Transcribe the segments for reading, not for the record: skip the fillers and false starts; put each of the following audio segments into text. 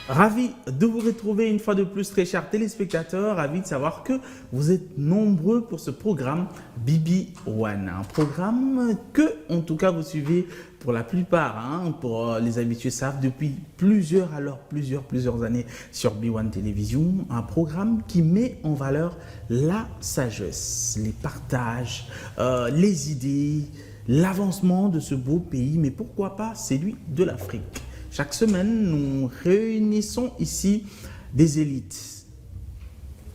Ravi de vous retrouver une fois de plus, très chers téléspectateurs. Ravi de savoir que vous êtes nombreux pour ce programme Bibi One. Un programme que, en tout cas, vous suivez pour la plupart, pour les habitués savent, depuis plusieurs années sur B1 Télévision. Un programme qui met en valeur la sagesse, les partages, les idées, l'avancement de ce beau pays, mais pourquoi pas celui de l'Afrique. Chaque semaine, nous réunissons ici des élites.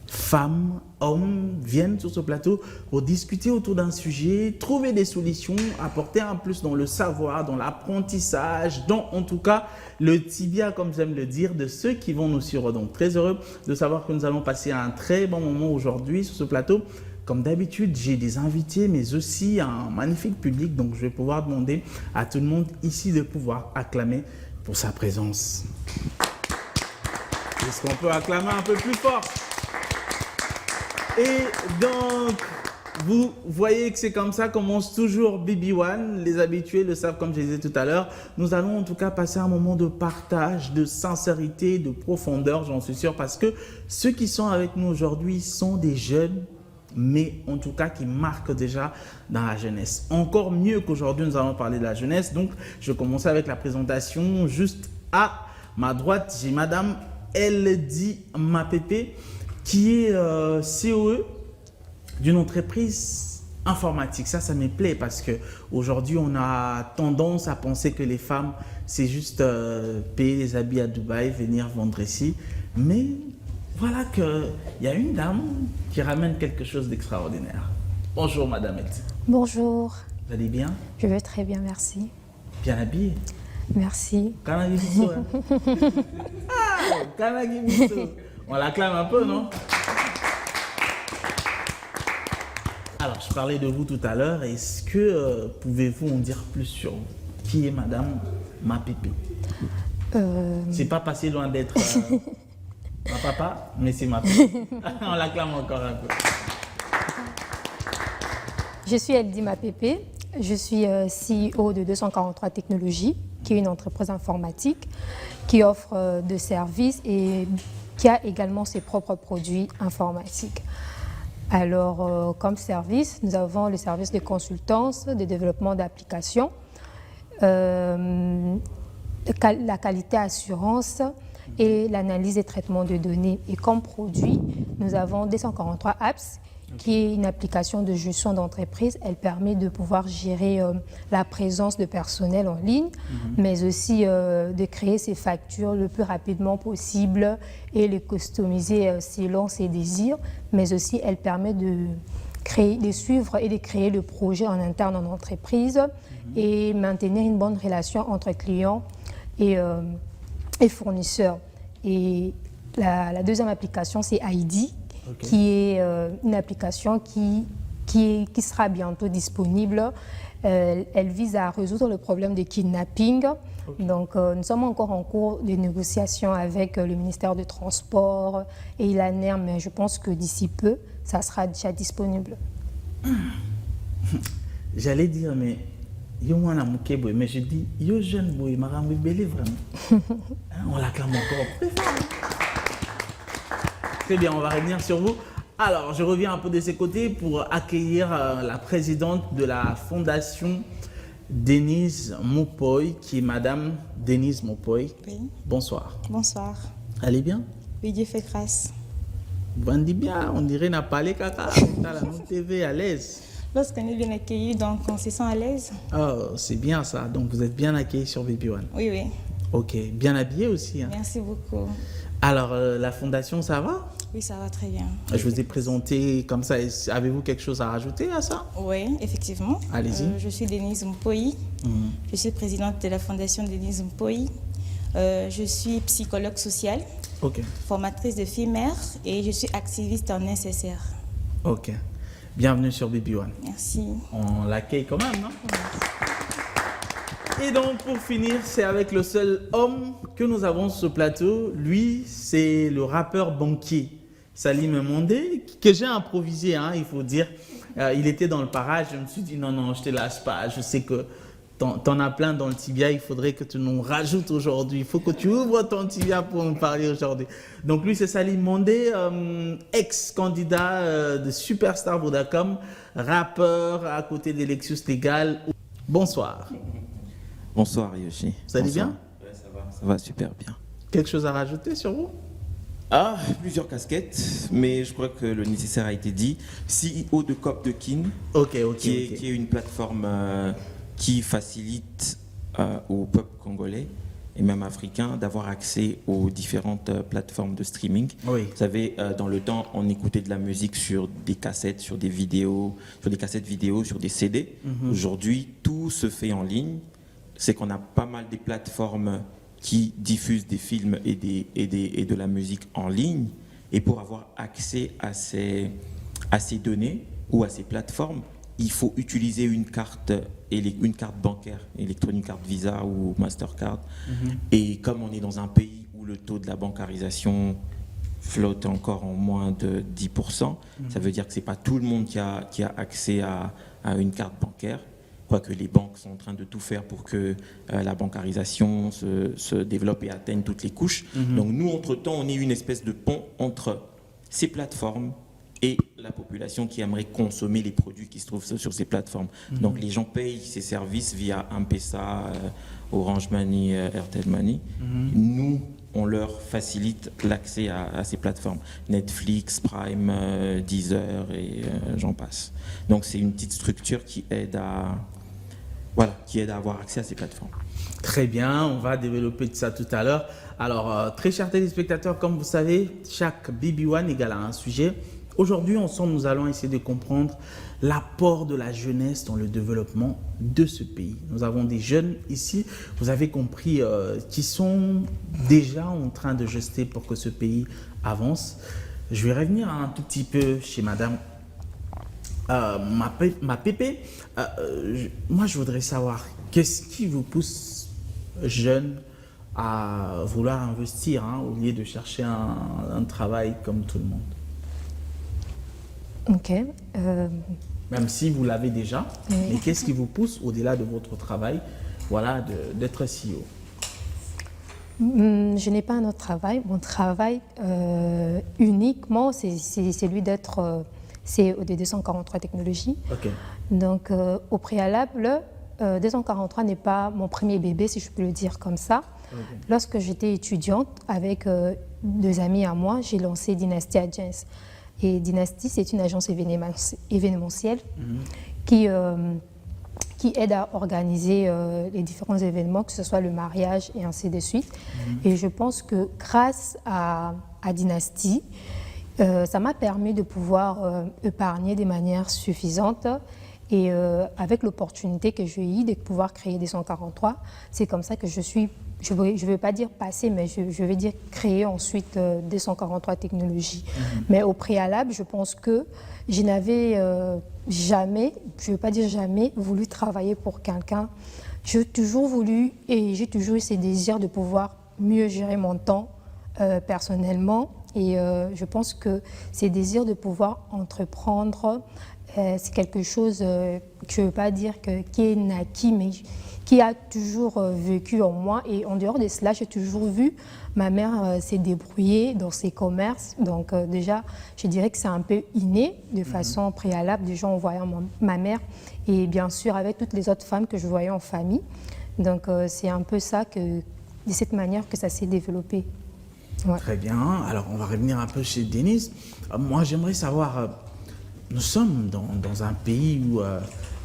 Femmes, hommes viennent sur ce plateau pour discuter autour d'un sujet, trouver des solutions, apporter un plus dans le savoir, dans l'apprentissage, dans en tout cas le tibia, comme j'aime le dire, de ceux qui vont nous suivre. Donc très heureux de savoir que nous allons passer un très bon moment aujourd'hui sur ce plateau. Comme d'habitude, j'ai des invités, mais aussi un magnifique public. Donc je vais pouvoir demander à tout le monde ici de pouvoir acclamer pour sa présence. Est-ce qu'on peut acclamer un peu plus fort? Et donc, vous voyez que c'est comme ça commence toujours Bibi One. Les habitués le savent, comme je disais tout à l'heure. Nous allons en tout cas passer un moment de partage, de sincérité, de profondeur, j'en suis sûr, parce que ceux qui sont avec nous aujourd'hui sont des jeunes, mais en tout cas qui marquent déjà dans la jeunesse. Encore mieux qu'aujourd'hui, nous allons parler de la jeunesse. Donc, je vais commencer avec la présentation. Juste à ma droite, j'ai Madame Eldi Mapepe, qui est COE d'une entreprise informatique. Ça me plaît parce qu'aujourd'hui, on a tendance à penser que les femmes, c'est juste payer les habits à Dubaï, venir vendre ici. Mais voilà qu'il y a une dame qui ramène quelque chose d'extraordinaire. Bonjour Madame Eldi. Bonjour. Vous allez bien? Je vais très bien, merci. Bien habillée? Merci. Kanagi Bisso, hein? Ah, Kanagi Bisso. On l'acclame un peu, non? Alors, je parlais de vous tout à l'heure. Est-ce que pouvez-vous en dire plus sur vous? Qui est Madame Mapepe? C'est pas passé loin d'être ma papa, mais c'est ma Pepe. On l'acclame encore un peu. Je suis Eldi Mapepe. Je suis CEO de 243 Technologies, qui est une entreprise informatique qui offre des services et qui a également ses propres produits informatiques. Alors, comme service, nous avons le service de consultance, de développement d'applications, la qualité assurance et l'analyse et traitement de données. Et comme produit, nous avons 243 apps, qui est une application de gestion d'entreprise. Elle permet de pouvoir gérer la présence de personnel en ligne, mais aussi de créer ses factures le plus rapidement possible et les customiser selon ses désirs. Mais aussi, elle permet de suivre et de créer le projet en interne en entreprise et maintenir une bonne relation entre clients et fournisseurs. Et la deuxième application, c'est ID. Okay. Qui est une application qui sera bientôt disponible. Elle vise à résoudre le problème de kidnapping. Okay. Donc, nous sommes encore en cours de négociation avec le ministère des Transports et l'ANER, mais je pense que d'ici peu, ça sera déjà disponible. J'allais dire, mais mais je dis, yo jeune boy, Maram Bébélé, vraiment. On l'acclame encore. Très bien, on va revenir sur vous. Alors, je reviens un peu de ces côtés pour accueillir la présidente de la fondation Denise Mopoy, qui est Madame Denise Mopoy. Oui. Bonsoir. Bonsoir. Allez bien? Oui, Dieu fait grâce. On dit bien, on dirait n'a pas les caca, on a la TV à l'aise. Lorsqu'on est bien accueilli, donc on se sent à l'aise. Oh, c'est bien ça. Donc, vous êtes bien accueilli sur Bibi One. Oui, oui. Ok, bien habillé aussi. Hein. Merci beaucoup. Alors, la fondation, ça va? Oui, ça va très bien. Je vous ai présenté comme ça. Avez-vous quelque chose à rajouter à ça? Oui, effectivement. Allez-y. Je suis Denise Mpoyi. Je suis présidente de la fondation Denise Mpoyi. Je suis psychologue sociale, formatrice de filles mères et je suis activiste en nécessaire. Ok. Bienvenue sur Bibi One. Merci. On l'accueille quand même, non? Oui. Et donc, pour finir, c'est avec le seul homme que nous avons sur ce plateau. Lui, c'est le rappeur banquier Salim Mondé, que j'ai improvisé, il faut dire. Il était dans le parage. Je me suis dit, non, je te lâche pas. Je sais que t'en as plein dans le tibia, il faudrait que tu nous rajoutes aujourd'hui. Il faut que tu ouvres ton tibia pour nous parler aujourd'hui. Donc lui, c'est Salim Mondé, ex-candidat de Superstar Vodacom, rappeur à côté des Lexus Légal. Bonsoir. Bonsoir Yoshi. Vous allez bien? Ouais, ça va super bien. Quelque chose à rajouter sur vous? Ah, plusieurs casquettes, mais je crois que le nécessaire a été dit. CEO de Cop de Kin, qui est une plateforme qui facilite au peuple congolais et même africain d'avoir accès aux différentes plateformes de streaming. Oui. Vous savez, dans le temps, on écoutait de la musique sur des cassettes, sur des vidéos, sur des cassettes vidéo, sur des CD. Aujourd'hui, tout se fait en ligne. C'est qu'on a pas mal des plateformes qui diffusent des films et de la musique en ligne. Et pour avoir accès à ces données ou à ces plateformes, il faut utiliser une carte bancaire électronique, carte Visa ou Mastercard. Et comme on est dans un pays où le taux de la bancarisation flotte encore en moins de 10%, ça veut dire que ce n'est pas tout le monde qui a accès à une carte bancaire. Que les banques sont en train de tout faire pour que la bancarisation se développe et atteigne toutes les couches. Donc nous, entre-temps, on est une espèce de pont entre ces plateformes et la population qui aimerait consommer les produits qui se trouvent sur ces plateformes. Donc les gens payent ces services via M-Pesa, Orange Money, Airtel Money. Nous, on leur facilite l'accès à ces plateformes. Netflix, Prime, Deezer et j'en passe. Donc c'est une petite structure qui aide à avoir accès à ces plateformes. Très bien, on va développer ça tout à l'heure. Alors, très chers téléspectateurs, comme vous savez, chaque BB1 égale à un sujet. Aujourd'hui, ensemble, nous allons essayer de comprendre l'apport de la jeunesse dans le développement de ce pays. Nous avons des jeunes ici, vous avez compris, qui sont déjà en train de gester pour que ce pays avance. Je vais revenir un tout petit peu chez madame. Ma pépé, moi je voudrais savoir, qu'est-ce qui vous pousse jeune à vouloir investir au lieu de chercher un travail comme tout le monde? Ok. Même si vous l'avez déjà, mais qu'est-ce qui vous pousse au-delà de votre travail, d'être CEO? Je n'ai pas un autre travail. Mon travail uniquement, c'est celui d'être CEO de 243 Technologies. Okay. Donc, au préalable, 243 n'est pas mon premier bébé, si je peux le dire comme ça. Okay. Lorsque j'étais étudiante, avec deux amis à moi, j'ai lancé Dynasty Agence. Et Dynasty, c'est une agence événementielle qui aide à organiser les différents événements, que ce soit le mariage et ainsi de suite. Et je pense que grâce à Dynasty, ça m'a permis de pouvoir épargner de manière suffisante. Et avec l'opportunité que j'ai eue de pouvoir créer des 143, c'est comme ça que je ne veux pas dire passer, mais je vais dire créer ensuite des 143 Technologies. Mais au préalable, je pense que je n'avais jamais, je ne veux pas dire jamais, voulu travailler pour quelqu'un. J'ai toujours voulu et j'ai toujours eu ce désir de pouvoir mieux gérer mon temps personnellement. Et je pense que ces désirs de pouvoir entreprendre, c'est quelque chose que je ne veux pas dire qui est naquis, mais qui a toujours vécu en moi. Et en dehors de cela, j'ai toujours vu ma mère s'est débrouillée dans ses commerces. Donc déjà, je dirais que c'est un peu inné, de façon préalable, déjà en voyant ma mère et bien sûr avec toutes les autres femmes que je voyais en famille. Donc c'est un peu ça, de cette manière que ça s'est développé. Ouais. Très bien. Alors, on va revenir un peu chez Denise. Moi, j'aimerais savoir, nous sommes dans un pays où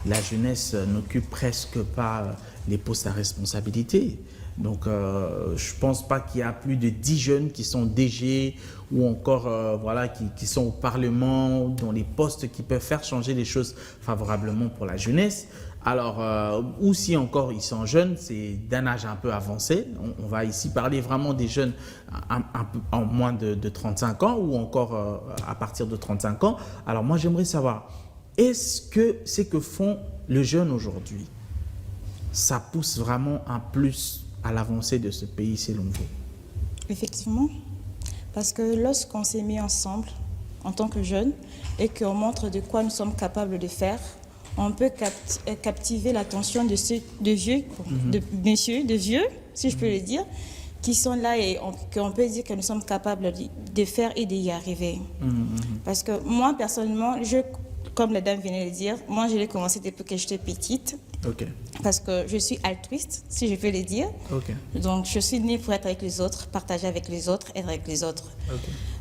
la jeunesse n'occupe presque pas les postes à responsabilité. Donc, je ne pense pas qu'il y a plus de 10 jeunes qui sont DG ou encore qui sont au Parlement, dans les postes qui peuvent faire changer les choses favorablement pour la jeunesse. Alors, ou si encore ils sont jeunes, c'est d'un âge un peu avancé. On va ici parler vraiment des jeunes un peu en moins de 35 ans ou encore à partir de 35 ans. Alors moi, j'aimerais savoir, est-ce que ce que font les jeunes aujourd'hui, ça pousse vraiment un plus à l'avancée de ce pays selon vous? Effectivement, parce que lorsqu'on s'est mis ensemble en tant que jeunes et qu'on montre de quoi nous sommes capables de faire, on peut captiver l'attention de vieux, de messieurs, de vieux, si je peux le dire, qui sont là et qu'on peut dire que nous sommes capables de faire et d'y arriver. Parce que moi, personnellement, comme la dame venait de dire, moi, je l'ai commencé depuis que j'étais petite. Parce que je suis altruiste, si je peux le dire. Donc, je suis née pour être avec les autres, partager avec les autres, être avec les autres.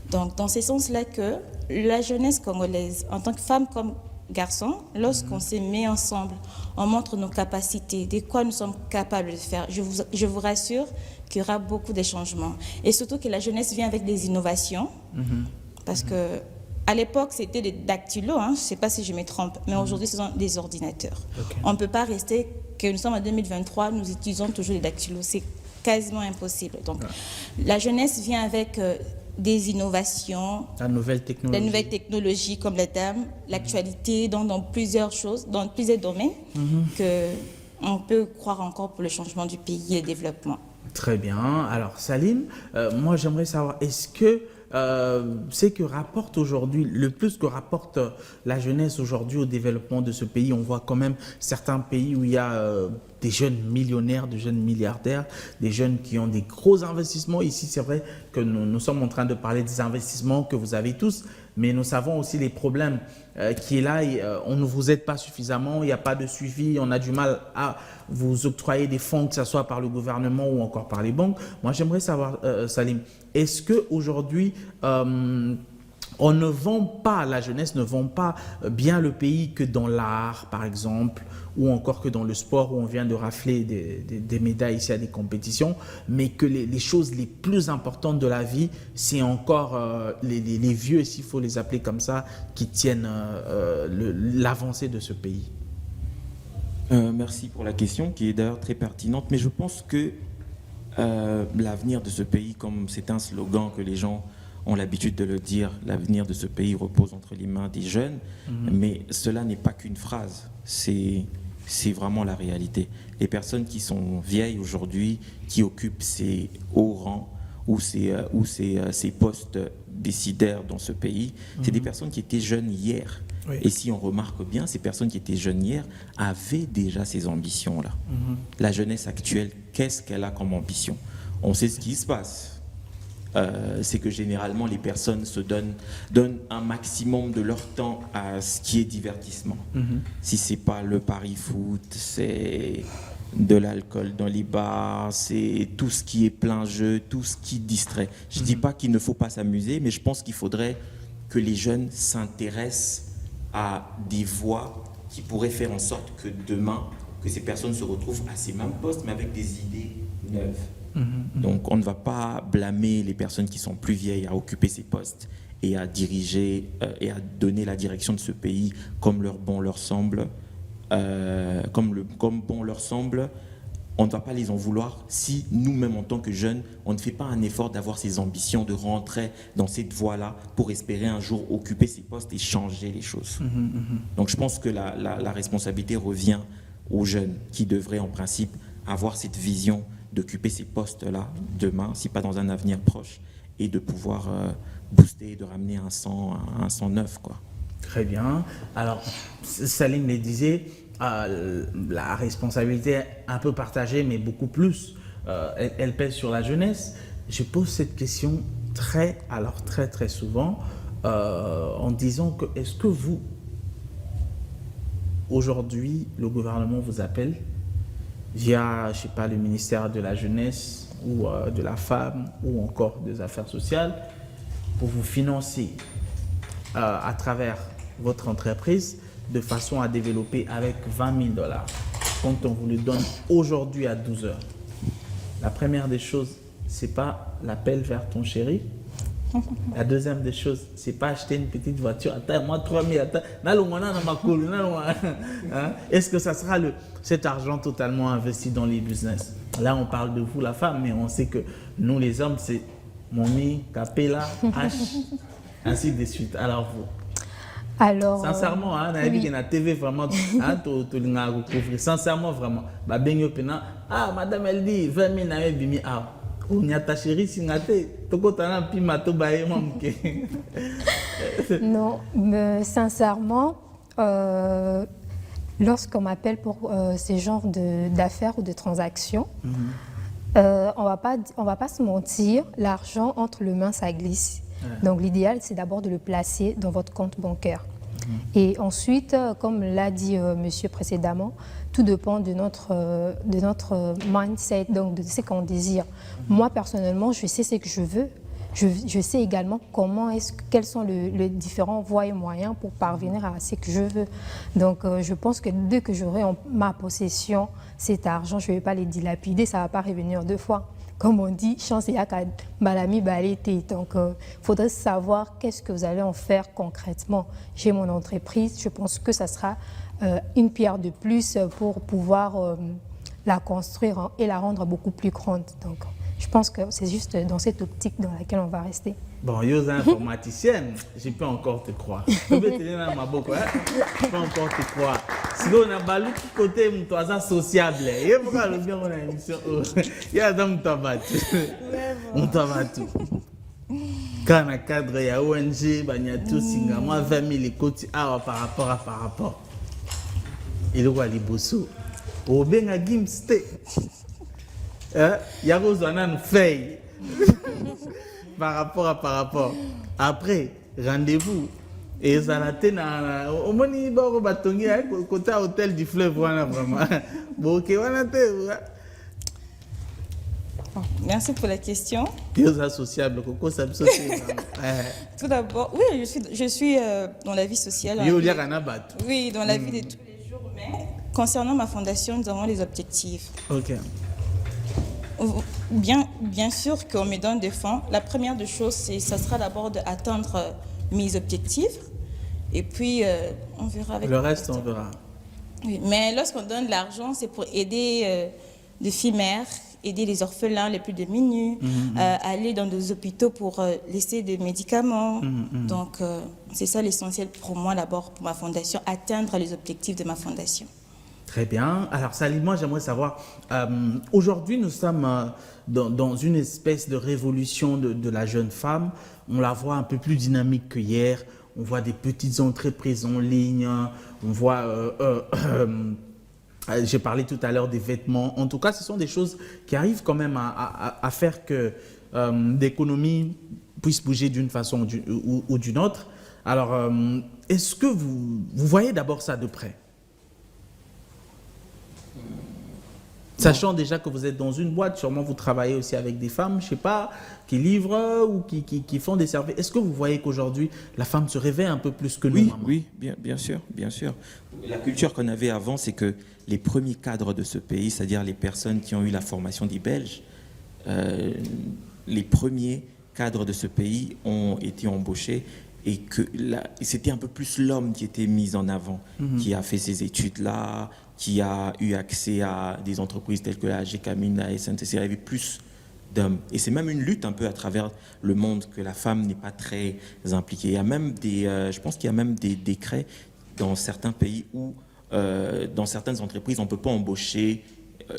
Donc, dans ce sens-là que la jeunesse congolaise, en tant que femme comme garçon, lorsqu'on se met ensemble, on montre nos capacités, de quoi nous sommes capables de faire. Je vous rassure qu'il y aura beaucoup de changements. Et surtout que la jeunesse vient avec des innovations. Parce que à l'époque, c'était des dactylos, je ne sais pas si je me trompe, mais aujourd'hui, ce sont des ordinateurs. On ne peut pas rester, que nous sommes en 2023, nous utilisons toujours les dactylos. C'est quasiment impossible. Donc, la jeunesse vient avec des innovations, la nouvelle technologie comme la dame, l'actualité, dans plusieurs choses, dans plusieurs domaines, qu'on peut croire encore pour le changement du pays et le développement. Très bien. Alors, Salim, moi, j'aimerais savoir, est-ce que c'est que rapporte aujourd'hui, le plus que rapporte la jeunesse aujourd'hui au développement de ce pays, on voit quand même certains pays où il y a des jeunes millionnaires, des jeunes milliardaires, des jeunes qui ont des gros investissements. Ici, c'est vrai que nous sommes en train de parler des investissements que vous avez tous, mais nous savons aussi les problèmes qui est là. On ne vous aide pas suffisamment, il n'y a pas de suivi, on a du mal à vous octroyer des fonds, que ce soit par le gouvernement ou encore par les banques. Moi, j'aimerais savoir, Salim, est-ce qu'aujourd'hui, on ne vend pas, la jeunesse ne vend pas bien le pays que dans l'art, par exemple, ou encore que dans le sport où on vient de rafler des médailles ici à des compétitions, mais que les choses les plus importantes de la vie, c'est encore les vieux, s'il faut les appeler comme ça, qui tiennent l'avancée de ce pays. Merci pour la question qui est d'ailleurs très pertinente, mais je pense que l'avenir de ce pays, comme c'est un slogan que les gens ont l'habitude de le dire, l'avenir de ce pays repose entre les mains des jeunes, mais cela n'est pas qu'une phrase, c'est vraiment la réalité. Les personnes qui sont vieilles aujourd'hui, qui occupent ces hauts rangs ou ces postes décideurs dans ce pays, c'est des personnes qui étaient jeunes hier. Et si on remarque bien, ces personnes qui étaient jeunes hier avaient déjà ces ambitions-là. La jeunesse actuelle, qu'est-ce qu'elle a comme ambition? On sait ce qui se passe. C'est que généralement les personnes donnent un maximum de leur temps à ce qui est divertissement. Si c'est pas le pari foot, c'est de l'alcool dans les bars, c'est tout ce qui est plein jeu, tout ce qui distrait. Je dis pas qu'il ne faut pas s'amuser, mais je pense qu'il faudrait que les jeunes s'intéressent à des voies qui pourraient faire en sorte que demain, que ces personnes se retrouvent à ces mêmes postes, mais avec des idées neuves. Donc on ne va pas blâmer les personnes qui sont plus vieilles à occuper ces postes et à diriger et à donner la direction de ce pays comme bon leur semble. Comme bon leur semble, on ne va pas les en vouloir si nous-mêmes en tant que jeunes, on ne fait pas un effort d'avoir ces ambitions, de rentrer dans cette voie-là pour espérer un jour occuper ces postes et changer les choses. Donc je pense que la responsabilité revient aux jeunes qui devraient en principe avoir cette vision d'occuper ces postes-là demain, si pas dans un avenir proche, et de pouvoir booster, de ramener un sang neuf, quoi. Très bien. Alors, Salim le disait, la responsabilité est un peu partagée, mais beaucoup plus, elle pèse sur la jeunesse. Je pose cette question très souvent, en disant que est-ce que vous, aujourd'hui, le gouvernement vous appelle via, je sais pas, le ministère de la Jeunesse ou de la Femme ou encore des Affaires sociales pour vous financer à travers votre entreprise de façon à développer avec 20 000 $. Quand on vous le donne aujourd'hui à 12 heures, la première des choses, c'est pas l'appel vers ton chéri. La deuxième des choses, c'est pas acheter une petite voiture. Attends, moi 3 000, attends. Est-ce que ça sera cet argent totalement investi dans les business? Là, on parle de vous, la femme, mais on sait que nous, les hommes, c'est Momi, Capella, H, ainsi de suite. Alors vous? Alors, sincèrement, on a vu que la TV vraiment, sincèrement, vraiment, ah, madame, elle dit 20 000 $, ah. Non, mais sincèrement, Lorsqu'on m'appelle pour ces genres d'affaires ou de transactions, on va pas se mentir, l'argent entre les mains, ça glisse. Donc l'idéal, c'est d'abord de le placer dans votre compte bancaire. Et ensuite, comme l'a dit monsieur précédemment, tout dépend de notre mindset, donc de ce qu'on désire. Moi, personnellement, je sais ce que je veux. Je sais également quels sont les différents voies et moyens pour parvenir à ce que je veux. Donc, je pense que dès que j'aurai en ma possession cet argent, je ne vais pas les dilapider, ça ne va pas revenir deux fois. Comme on dit, chance et malami balete. Donc, il faudrait savoir qu'est-ce que vous allez en faire concrètement. J'ai mon entreprise, je pense que ça sera une pierre de plus pour pouvoir la construire et la rendre beaucoup plus grande. Donc, je pense que c'est juste dans cette optique dans laquelle on va rester. Bon, yo, informaticienne, je peux encore te croire. Je peux encore te croire. Si on a balou qui côté, on est sociable. Il y a pas le bien on a émission. Il y a dans on t'a tout. Quand on a cadre, il y a ONG, il y a tout, moi 20 000 côtés par rapport. Il y a les bosso. Au bien à Gimste. Il y a une feuille. Par rapport. Après, rendez-vous. Et ça a été au moni baro batongi côté hôtel du fleuve vraiment. Bon, OK, Merci pour la question. Ils associables, Coco, ça me saute. Tout d'abord, oui, je suis dans la vie sociale. Oui, dans la vie de tous les jours. Mais concernant ma fondation, nous avons des objectifs. OK. Bien sûr qu'on me donne des fonds. La première des choses, ça sera d'abord d'atteindre mes objectifs. Et puis, on verra avec le reste, on verra. Oui, mais lorsqu'on donne de l'argent, c'est pour aider les filles mères, aider les orphelins les plus démunis, aller dans des hôpitaux pour laisser des médicaments. Donc, c'est ça l'essentiel pour moi d'abord, pour ma fondation, atteindre les objectifs de ma fondation. Très bien. Alors, Saline, moi, j'aimerais savoir, aujourd'hui, nous sommes dans une espèce de révolution de la jeune femme. On la voit un peu plus dynamique que hier. On voit des petites entreprises en ligne. On voit, j'ai parlé tout à l'heure des vêtements. En tout cas, ce sont des choses qui arrivent quand même à faire que l'économie puisse bouger d'une façon ou d'une autre. Alors, est-ce que vous voyez d'abord ça de près ? Sachant déjà que vous êtes dans une boîte, sûrement vous travaillez aussi avec des femmes, je ne sais pas, qui livrent ou qui font des services. Est-ce que vous voyez qu'aujourd'hui, la femme se réveille un peu plus que nous, maman ? Oui, bien sûr. La culture qu'on avait avant, c'est que les premiers cadres de ce pays, c'est-à-dire les personnes qui ont eu la formation des Belges, les premiers cadres de ce pays ont été embauchés et que c'était un peu plus l'homme qui était mis en avant, qui a fait ces études-là, qui a eu accès à des entreprises telles que la GKMIN, la SNCC, il y avait plus d'hommes. Et c'est même une lutte un peu à travers le monde que la femme n'est pas très impliquée. Il y a même je pense qu'il y a même des décrets dans certains pays où, dans certaines entreprises, on ne peut pas embaucher.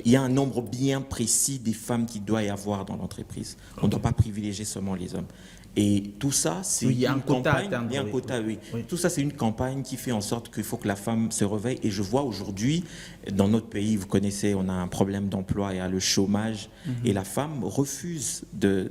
Il y a un nombre bien précis des femmes qu'il doit y avoir dans l'entreprise. On ne doit pas privilégier seulement les hommes. Et tout ça, c'est une campagne. Il y a un quota, oui. Tout ça, c'est une campagne qui fait en sorte qu'il faut que la femme se réveille. Et je vois aujourd'hui, dans notre pays, vous connaissez, on a un problème d'emploi, il y a le chômage. Et la femme refuse de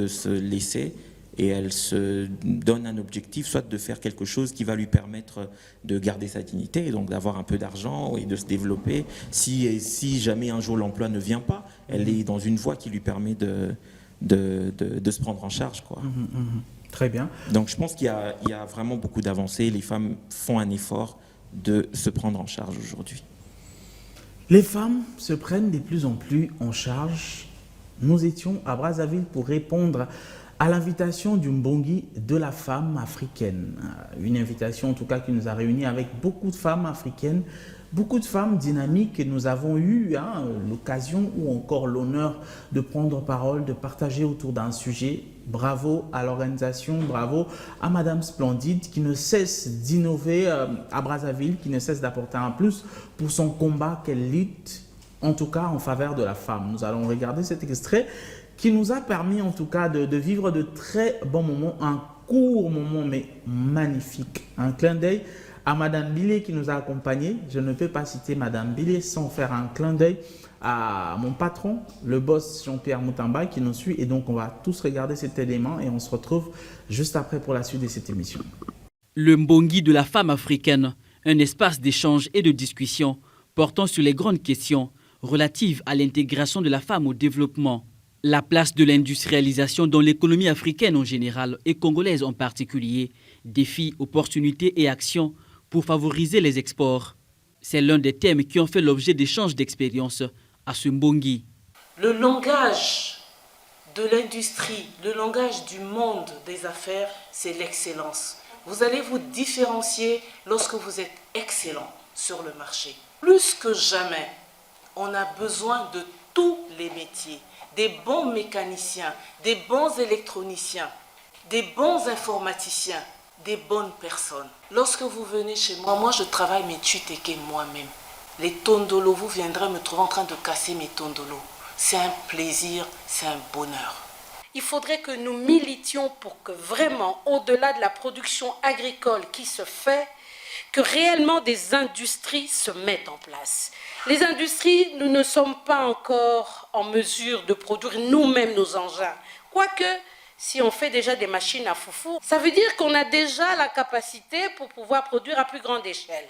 se laisser. Et elle se donne un objectif, soit de faire quelque chose qui va lui permettre de garder sa dignité, et donc d'avoir un peu d'argent et de se développer. Si jamais un jour l'emploi ne vient pas, elle est dans une voie qui lui permet de se prendre en charge, quoi. Très bien. Donc je pense qu'il y a vraiment beaucoup d'avancées. Les femmes font un effort de se prendre en charge aujourd'hui. Les femmes se prennent de plus en plus en charge. Nous étions à Brazzaville pour répondre à l'invitation du Mbongi de la femme africaine. Une invitation en tout cas qui nous a réunis avec beaucoup de femmes africaines, beaucoup de femmes dynamiques, et nous avons eu l'occasion ou encore l'honneur de prendre parole, de partager autour d'un sujet. Bravo à l'organisation, bravo à Madame Splendide qui ne cesse d'innover à Brazzaville, qui ne cesse d'apporter un plus pour son combat qu'elle lutte, en tout cas en faveur de la femme. Nous allons regarder cet extrait qui nous a permis en tout cas de vivre de très bons moments, un court moment mais magnifique, un clin d'œil à Madame Billet qui nous a accompagnés. Je ne peux pas citer Madame Billet sans faire un clin d'œil à mon patron, le boss Jean-Pierre Moutamba qui nous suit. Et donc, on va tous regarder cet élément et on se retrouve juste après pour la suite de cette émission. Le Mbongi de la femme africaine, un espace d'échange et de discussion portant sur les grandes questions relatives à l'intégration de la femme au développement. La place de l'industrialisation dans l'économie africaine en général et congolaise en particulier, défis, opportunités et actions pour favoriser les exports. C'est l'un des thèmes qui ont fait l'objet d'échanges d'expériences à ce Mbongi. Le langage de l'industrie, le langage du monde des affaires, c'est l'excellence. Vous allez vous différencier lorsque vous êtes excellent sur le marché. Plus que jamais, on a besoin de tous les métiers, des bons mécaniciens, des bons électroniciens, des bons informaticiens, des bonnes personnes. Lorsque vous venez chez moi, moi je travaille mes tuteke moi-même. Les tondolos, vous viendrez me trouver en train de casser mes tondolos. C'est un plaisir, c'est un bonheur. Il faudrait que nous militions pour que vraiment, au-delà de la production agricole qui se fait, que réellement des industries se mettent en place. Les industries, nous ne sommes pas encore en mesure de produire nous-mêmes nos engins. Quoique, si on fait déjà des machines à foufou, ça veut dire qu'on a déjà la capacité pour pouvoir produire à plus grande échelle.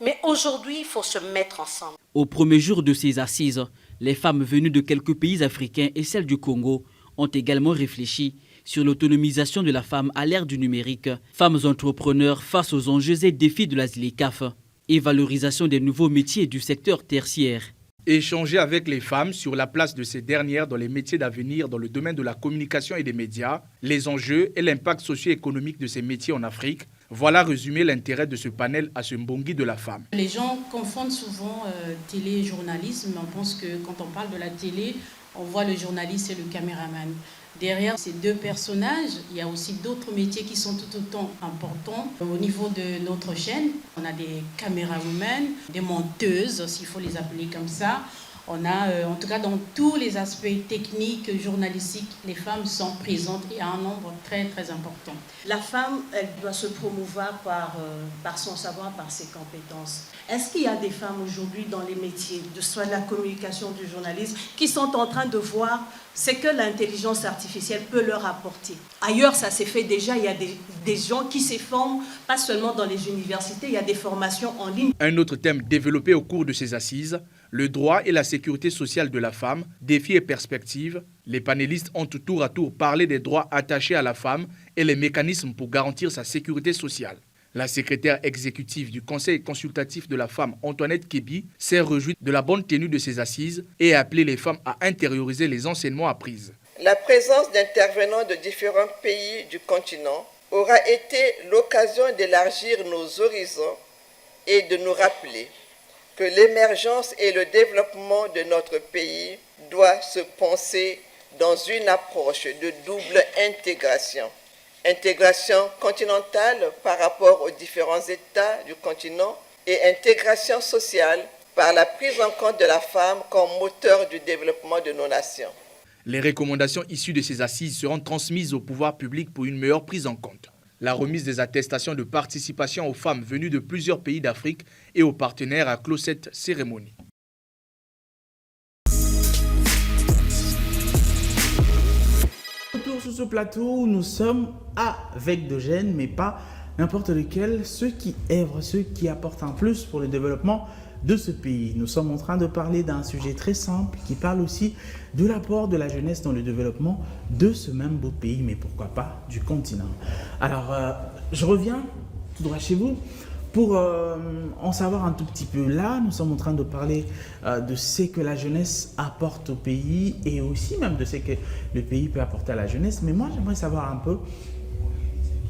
Mais aujourd'hui, il faut se mettre ensemble. Au premier jour de ces assises, les femmes venues de quelques pays africains et celles du Congo ont également réfléchi sur l'autonomisation de la femme à l'ère du numérique, femmes entrepreneurs face aux enjeux et défis de la ZLECAf et valorisation des nouveaux métiers du secteur tertiaire. Échanger avec les femmes sur la place de ces dernières dans les métiers d'avenir dans le domaine de la communication et des médias, les enjeux et l'impact socio-économique de ces métiers en Afrique. Voilà résumé l'intérêt de ce panel à ce Mbongi de la femme. Les gens confondent souvent télé et journalisme. On pense que quand on parle de la télé, on voit le journaliste et le caméraman. Derrière ces deux personnages, il y a aussi d'autres métiers qui sont tout autant importants. Au niveau de notre chaîne, on a des camérawomen, des monteuses, s'il faut les appeler comme ça. On a, en tout cas, dans tous les aspects techniques, journalistiques, les femmes sont présentes et à un nombre très, très important. La femme, elle doit se promouvoir par son savoir, par ses compétences. Est-ce qu'il y a des femmes aujourd'hui dans les métiers, de soit de la communication, du journalisme, qui sont en train de voir ce que l'intelligence artificielle peut leur apporter? Ailleurs, ça s'est fait déjà. Il y a des gens qui se forment, pas seulement dans les universités, il y a des formations en ligne. Un autre thème développé au cours de ces assises, le droit et la sécurité sociale de la femme, défis et perspectives. Les panélistes ont tour à tour parlé des droits attachés à la femme et les mécanismes pour garantir sa sécurité sociale. La secrétaire exécutive du Conseil consultatif de la femme, Antoinette Kébi, s'est réjouie de la bonne tenue de ces assises et a appelé les femmes à intérioriser les enseignements appris. La présence d'intervenants de différents pays du continent aura été l'occasion d'élargir nos horizons et de nous rappeler que l'émergence et le développement de notre pays doivent se penser dans une approche de double intégration. Intégration continentale par rapport aux différents États du continent et intégration sociale par la prise en compte de la femme comme moteur du développement de nos nations. Les recommandations issues de ces assises seront transmises au pouvoir public pour une meilleure prise en compte. La remise des attestations de participation aux femmes venues de plusieurs pays d'Afrique et aux partenaires a clos cette cérémonie. Sur ce plateau, nous sommes avec de jeunes, mais pas n'importe lequel, ceux qui œuvrent, ceux qui apportent un plus pour le développement de ce pays. Nous sommes en train de parler d'un sujet très simple qui parle aussi de l'apport de la jeunesse dans le développement de ce même beau pays, mais pourquoi pas du continent. Alors, je reviens tout droit chez vous pour en savoir un tout petit peu. Là, nous sommes en train de parler de ce que la jeunesse apporte au pays et aussi même de ce que le pays peut apporter à la jeunesse. Mais moi, j'aimerais savoir un peu,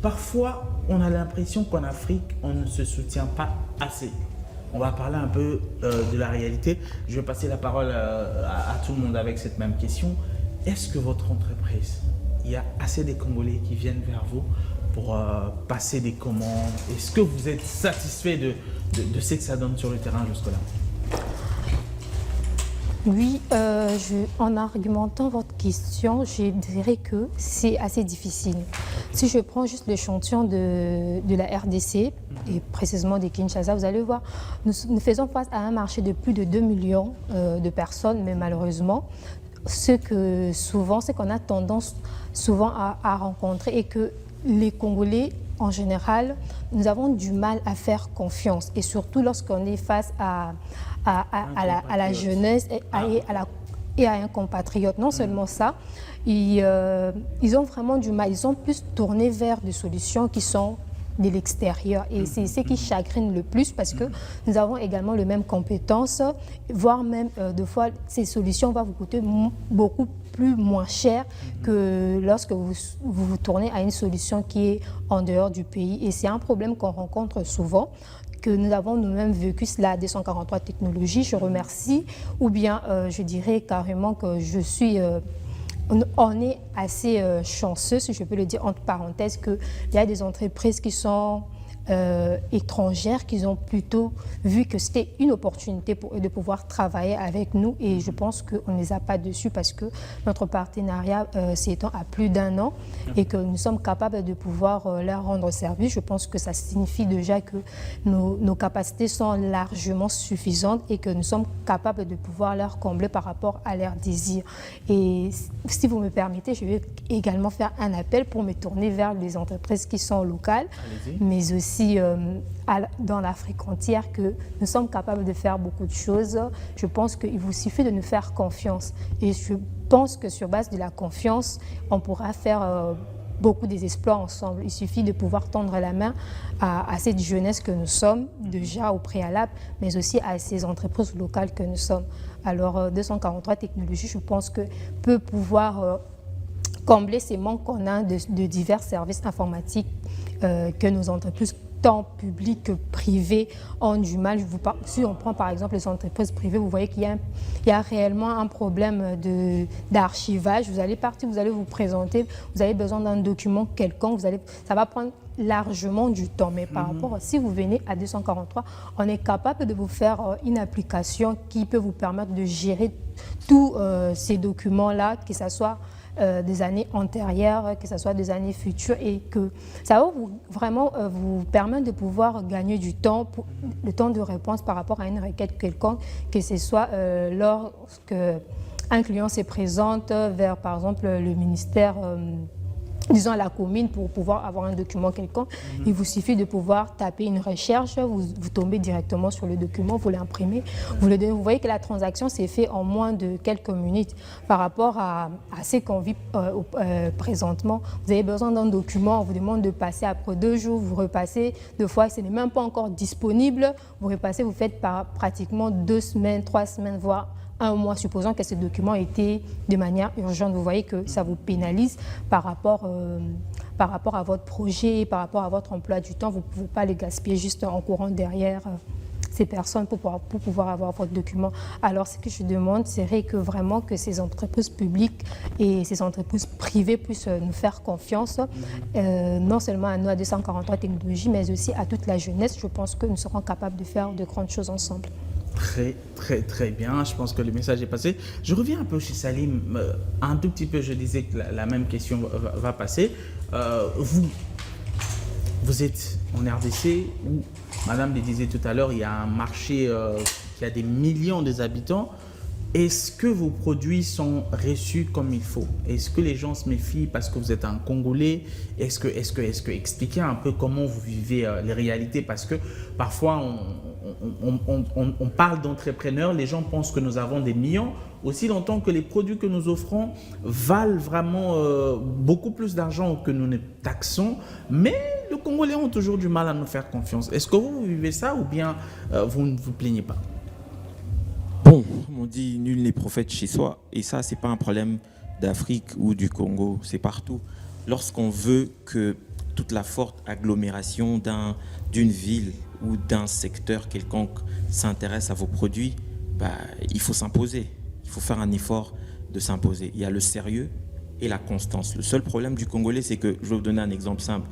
parfois, on a l'impression qu'en Afrique, on ne se soutient pas assez. On va parler un peu de la réalité. Je vais passer la parole à tout le monde avec cette même question. Est-ce que votre entreprise, il y a assez de Congolais qui viennent vers vous pour passer des commandes? Est-ce que vous êtes satisfait de ce que ça donne sur le terrain jusque-là? Oui, en argumentant votre question, je dirais que c'est assez difficile. Si je prends juste l'échantillon de la RDC, et précisément de Kinshasa, vous allez voir, nous faisons face à un marché de plus de 2 millions de personnes, mais malheureusement, ce qu'on a tendance souvent à rencontrer et que les Congolais, en général, nous avons du mal à faire confiance. Et surtout lorsqu'on est face à la jeunesse et à un compatriote. Non seulement ça, ils ont vraiment du mal. Ils sont plus tournés vers des solutions qui sont de l'extérieur. Et c'est ce qui chagrine le plus parce que nous avons également les mêmes compétences, voire même, des fois, ces solutions vont vous coûter beaucoup moins cher que lorsque vous tournez à une solution qui est en dehors du pays. Et c'est un problème qu'on rencontre souvent, que nous avons nous-mêmes vécu cela à 243 technologies. Je remercie, ou bien je dirais carrément que on est assez chanceux, si je peux le dire entre parenthèses, qu'il y a des entreprises qui sont étrangères qui ont plutôt vu que c'était une opportunité pour eux de pouvoir travailler avec nous et je pense qu'on ne les a pas dessus parce que notre partenariat s'étend à plus d'1 an et que nous sommes capables de pouvoir leur rendre service. Je pense que ça signifie déjà que nos capacités sont largement suffisantes et que nous sommes capables de pouvoir leur combler par rapport à leurs désirs. Et si vous me permettez, je vais également faire un appel pour me tourner vers les entreprises qui sont locales, mais aussi dans l'Afrique entière, que nous sommes capables de faire beaucoup de choses. Je pense qu'il vous suffit de nous faire confiance. Et je pense que sur base de la confiance, on pourra faire beaucoup des exploits ensemble. Il suffit de pouvoir tendre la main à cette jeunesse que nous sommes, déjà au préalable, mais aussi à ces entreprises locales que nous sommes. Alors, 243 technologies, je pense que peut pouvoir combler ces manques qu'on a de divers services informatiques que nos entreprises, tant publiques que privées, ont du mal. Si on prend par exemple les entreprises privées, vous voyez qu'il y a réellement un problème d'archivage. Vous allez partir, vous allez vous présenter, vous avez besoin d'un document quelconque, ça va prendre largement du temps. Mais par rapport, si vous venez à 243, on est capable de vous faire une application qui peut vous permettre de gérer tous ces documents-là, que ce soit des années antérieures, que ce soit des années futures, et que ça va vraiment vous permettre de pouvoir gagner du temps, le temps de réponse par rapport à une requête quelconque, que ce soit lorsque un client se présente vers, par exemple, le ministère, disons à la commune, pour pouvoir avoir un document quelconque. Il vous suffit de pouvoir taper une recherche, vous tombez directement sur le document, vous l'imprimez, vous le donnez. Vous voyez que la transaction s'est faite en moins de quelques minutes. Par rapport à ce qu'on vit présentement, vous avez besoin d'un document, on vous demande de passer après 2 jours, vous repassez, 2 fois, ce n'est même pas encore disponible, vous repassez, vous faites pratiquement 2 semaines, 3 semaines, voire 1 mois, supposons que ce document était de manière urgente. Vous voyez que ça vous pénalise par rapport à votre projet, par rapport à votre emploi du temps. Vous ne pouvez pas les gaspiller juste en courant derrière ces personnes pour pouvoir avoir votre document. Alors, ce que je demande, c'est que vraiment que ces entreprises publiques et ces entreprises privées puissent nous faire confiance, non seulement à nous, à 243 technologies, mais aussi à toute la jeunesse. Je pense que nous serons capables de faire de grandes choses ensemble. Très, très, très bien. Je pense que le message est passé. Je reviens un peu chez Salim. Un tout petit peu, je disais que la même question va passer. Vous êtes en RDC où, Madame le disait tout à l'heure, il y a un marché qui a des millions d'habitants. Est-ce que vos produits sont reçus comme il faut? Est-ce que les gens se méfient parce que vous êtes un Congolais? Est-ce que expliquez un peu comment vous vivez les réalités? Parce que parfois, on parle d'entrepreneurs, les gens pensent que nous avons des millions, aussi longtemps que les produits que nous offrons valent vraiment beaucoup plus d'argent que nous ne taxons, mais les Congolais ont toujours du mal à nous faire confiance. Est-ce que vous vivez ça ou bien vous ne vous plaignez pas? Bon, on dit nul n'est prophète chez soi, et ça, c'est pas un problème d'Afrique ou du Congo, c'est partout. Lorsqu'on veut que toute la forte agglomération d'une ville ou d'un secteur quelconque s'intéresse à vos produits, il faut s'imposer. Il faut faire un effort de s'imposer. Il y a le sérieux et la constance. Le seul problème du Congolais, c'est que, je vais vous donner un exemple simple.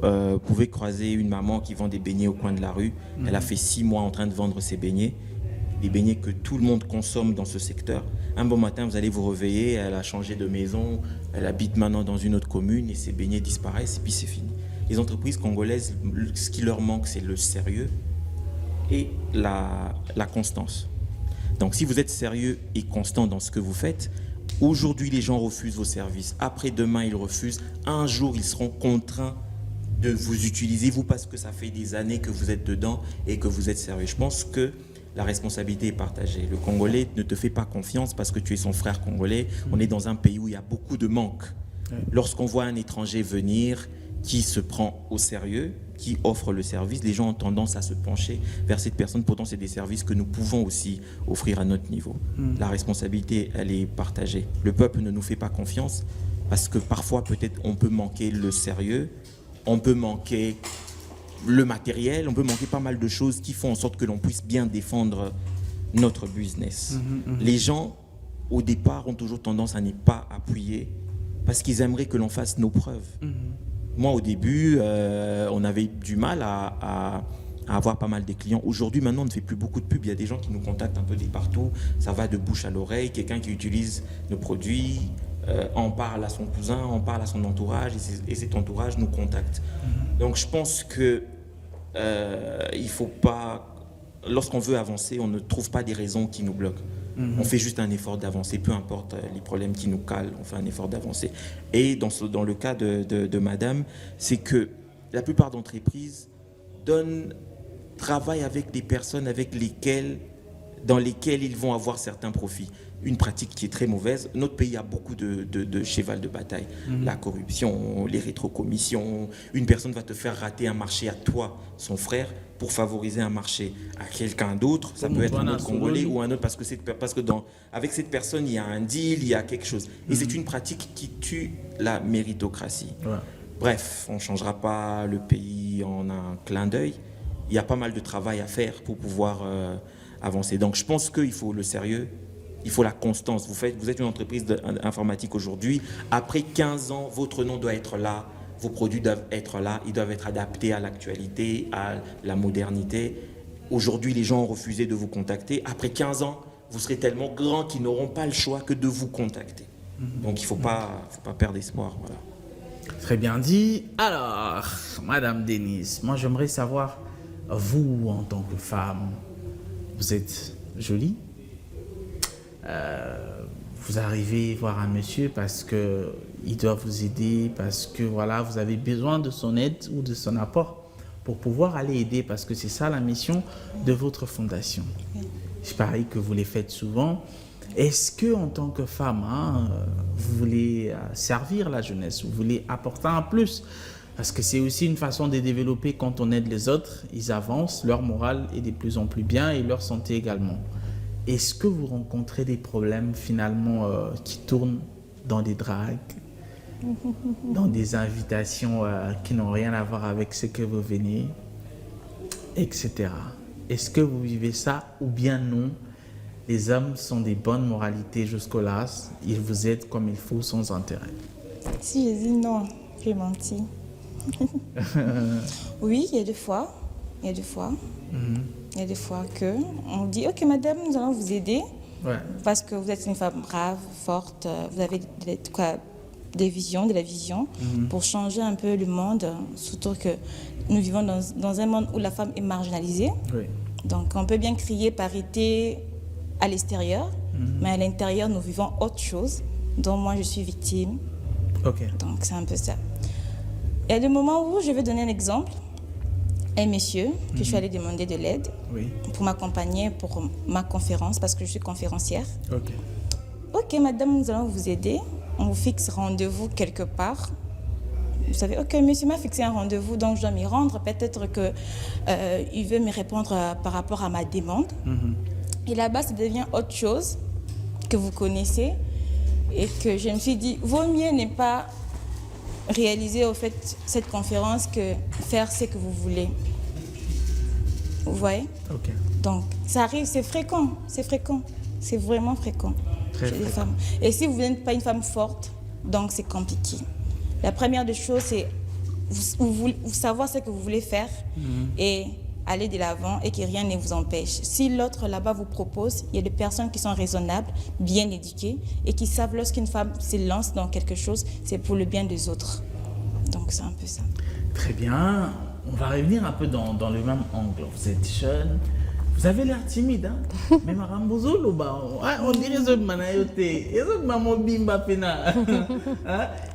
Vous pouvez croiser une maman qui vend des beignets au coin de la rue. Elle a fait 6 mois en train de vendre ses beignets. Les beignets que tout le monde consomme dans ce secteur. Un bon matin, vous allez vous réveiller, elle a changé de maison, elle habite maintenant dans une autre commune et ses beignets disparaissent et puis c'est fini. Les entreprises congolaises, ce qui leur manque, c'est le sérieux et la constance. Donc si vous êtes sérieux et constant dans ce que vous faites, aujourd'hui les gens refusent vos services, après-demain ils refusent, un jour ils seront contraints de vous utiliser, vous, parce que ça fait des années que vous êtes dedans et que vous êtes sérieux. Je pense que la responsabilité est partagée. Le Congolais ne te fait pas confiance parce que tu es son frère congolais. On est dans un pays où il y a beaucoup de manques. Lorsqu'on voit un étranger venir qui se prend au sérieux, qui offre le service, les gens ont tendance à se pencher vers cette personne. Pourtant, c'est des services que nous pouvons aussi offrir à notre niveau. La responsabilité, elle est partagée. Le peuple ne nous fait pas confiance parce que parfois, peut-être, on peut manquer le sérieux, on peut manquer le matériel, on peut manquer pas mal de choses qui font en sorte que l'on puisse bien défendre notre business. Les gens, au départ, ont toujours tendance à ne pas appuyer parce qu'ils aimeraient que l'on fasse nos preuves. Moi, au début, on avait du mal à avoir pas mal de clients. Aujourd'hui, maintenant, on ne fait plus beaucoup de pubs. Il y a des gens qui nous contactent un peu de partout. Ça va de bouche à l'oreille. Quelqu'un qui utilise nos produits, on parle à son cousin, on parle à son entourage et cet entourage nous contacte. Donc, je pense que il faut pas... Lorsqu'on veut avancer, on ne trouve pas des raisons qui nous bloquent. On fait juste un effort d'avancer, peu importe les problèmes qui nous calent, on fait un effort d'avancer. Et dans le cas de madame, c'est que la plupart d'entreprises travaillent avec des personnes dans lesquelles ils vont avoir certains profits. Une pratique qui est très mauvaise. Notre pays a beaucoup de cheval de bataille. La corruption, les rétrocommissions. Une personne va te faire rater un marché à toi, son frère, pour favoriser un marché à quelqu'un d'autre. Ça peut être un autre Congolais ou un autre, parce que avec cette personne, il y a un deal, il y a quelque chose. Et c'est une pratique qui tue la méritocratie. Ouais. Bref, on ne changera pas le pays en un clin d'œil. Il y a pas mal de travail à faire pour pouvoir avancer. Donc je pense qu'il faut le sérieux. Il faut la constance. Vous êtes une entreprise informatique aujourd'hui. Après 15 ans, votre nom doit être là. Vos produits doivent être là. Ils doivent être adaptés à l'actualité, à la modernité. Aujourd'hui, les gens ont refusé de vous contacter. Après 15 ans, vous serez tellement grand qu'ils n'auront pas le choix que de vous contacter. Donc, il ne faut pas perdre espoir. Voilà. Très bien dit. Alors, Madame Denise, moi, j'aimerais savoir, vous, en tant que femme, vous êtes jolie. Vous arrivez voir un monsieur parce qu'il doit vous aider, parce que voilà, vous avez besoin de son aide ou de son apport pour pouvoir aller aider, parce que c'est ça la mission de votre fondation. Je parie que vous les faites souvent. Est-ce que, en tant que femme, vous voulez servir la jeunesse, vous voulez apporter un plus? Parce que c'est aussi une façon de développer. Quand on aide les autres, ils avancent, leur morale est de plus en plus bien et leur santé également. Est-ce que vous rencontrez des problèmes finalement qui tournent dans des dragues, dans des invitations qui n'ont rien à voir avec ce que vous venez, etc. Est-ce que vous vivez ça ou bien non? Les hommes sont des bonnes moralités jusque-là, ils vous aident comme il faut sans intérêt. Si je dis non, j'ai menti. Oui, il y a des fois. Il y a des fois qu'on dit « Ok, madame, nous allons vous aider parce que vous êtes une femme brave, forte, vous avez de la vision pour changer un peu le monde, surtout que nous vivons dans un monde où la femme est marginalisée. Donc, on peut bien crier parité à l'extérieur, mais à l'intérieur, nous vivons autre chose dont moi, je suis victime. Donc, c'est un peu ça. Il y a des moments où je vais donner un exemple. Un monsieur que je suis allée demander de l'aide pour m'accompagner pour ma conférence, parce que je suis conférencière. Ok, madame, nous allons vous aider. On vous fixe rendez-vous quelque part. Vous savez, ok, monsieur m'a fixé un rendez-vous, donc je dois m'y rendre. Peut-être qu'il veut me répondre par rapport à ma demande. Et là-bas, ça devient autre chose que vous connaissez. Et que je me suis dit, vaut mieux ne pas réaliser au fait cette conférence que faire ce que vous voulez. Vous voyez? Donc ça arrive, c'est fréquent, c'est vraiment fréquent chez les femmes. Et si vous n'êtes pas une femme forte, donc c'est compliqué. La première des choses, c'est vous savoir ce que vous voulez faire et allez de l'avant et que rien ne vous empêche. Si l'autre là-bas vous propose, il y a des personnes qui sont raisonnables, bien éduquées et qui savent lorsqu'une femme se lance dans quelque chose, c'est pour le bien des autres. Donc c'est un peu ça. Très bien. On va revenir un peu dans le même angle. Vous êtes jeune, vous avez l'air timide, hein? Mais Marambozolo, on dirait les autres manayote, les autres maman bimba pena.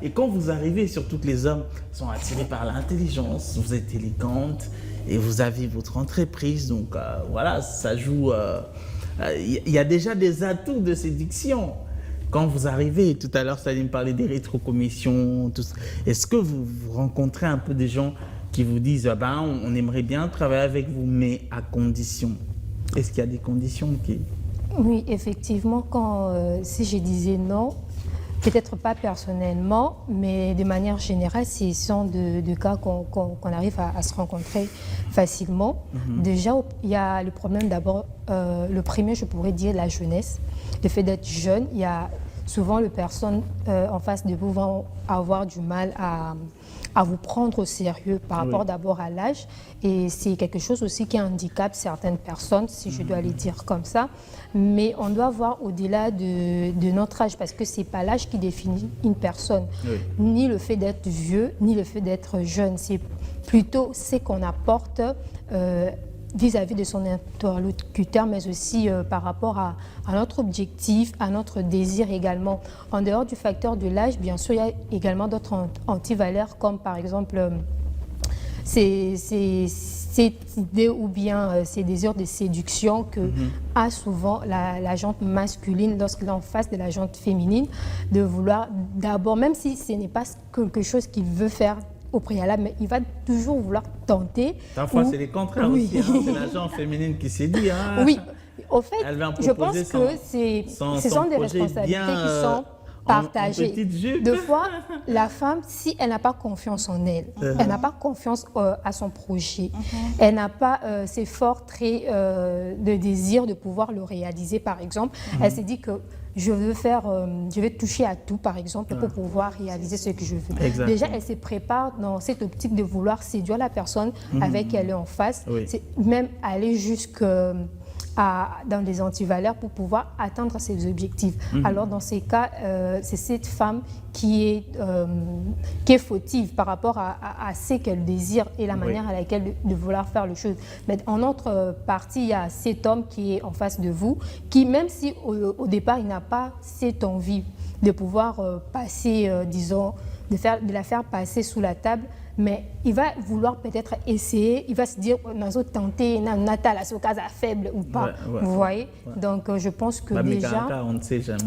Et quand vous arrivez, surtout que les hommes sont attirés par l'intelligence, vous êtes élégante et vous avez votre entreprise, donc voilà, ça joue. Il y a déjà des atouts de séduction. Quand vous arrivez, tout à l'heure, Salim parlait des rétrocommissions, tout ça. Est-ce que vous rencontrez un peu des gens qui vous disent on aimerait bien travailler avec vous, mais à condition? Est-ce qu'il y a des conditions qui... Oui, effectivement, si je disais non, peut-être pas personnellement, mais de manière générale, ce sont de cas qu'on arrive à se rencontrer facilement. Déjà, il y a le problème d'abord, le premier, je pourrais dire, la jeunesse. Le fait d'être jeune, il y a souvent les personnes en face de vous vont avoir du mal à vous prendre au sérieux par rapport d'abord à l'âge. Et c'est quelque chose aussi qui handicape certaines personnes, si je dois les dire comme ça. Mais on doit voir au-delà de notre âge, parce que ce n'est pas l'âge qui définit une personne, ni le fait d'être vieux, ni le fait d'être jeune. C'est plutôt ce qu'on apporte vis-à-vis de son interlocuteur, mais aussi par rapport à notre objectif, à notre désir également. En dehors du facteur de l'âge, bien sûr, il y a également d'autres antivaleurs, comme par exemple cette idée ou bien ces désirs de séduction que a souvent la jante masculine lorsqu'il est en face de la jante féminine, de vouloir d'abord, même si ce n'est pas quelque chose qu'il veut faire au préalable, mais il va toujours vouloir tenter. Parfois, c'est les contraires aussi. C'est la jante féminine qui s'est dit. Oui, au fait, je pense que ce sont des responsabilités qui sont partagées. Deux fois, la femme, si elle n'a pas confiance en elle, elle n'a pas confiance à son projet, elle n'a pas ces forts traits de désir de pouvoir le réaliser, par exemple, elle s'est dit que je vais toucher à tout, par exemple, pour pouvoir réaliser ce que je veux. Exactement. Déjà, elle se prépare dans cette optique de vouloir séduire la personne avec qui elle est en face, c'est même aller dans des antivaleurs pour pouvoir atteindre ses objectifs. Alors, dans ces cas, c'est cette femme qui est fautive par rapport à ce qu'elle désire et la manière à laquelle de vouloir faire les choses. Mais en autre partie, il y a cet homme qui est en face de vous, qui, même si au départ, il n'a pas cette envie de pouvoir passer, disons, de la faire passer sous la table, mais il va vouloir peut-être essayer, il va se dire, nous tenter, Natal, à ce cas faible ou pas, vous voyez. Donc, je pense que déjà... on ne sait jamais.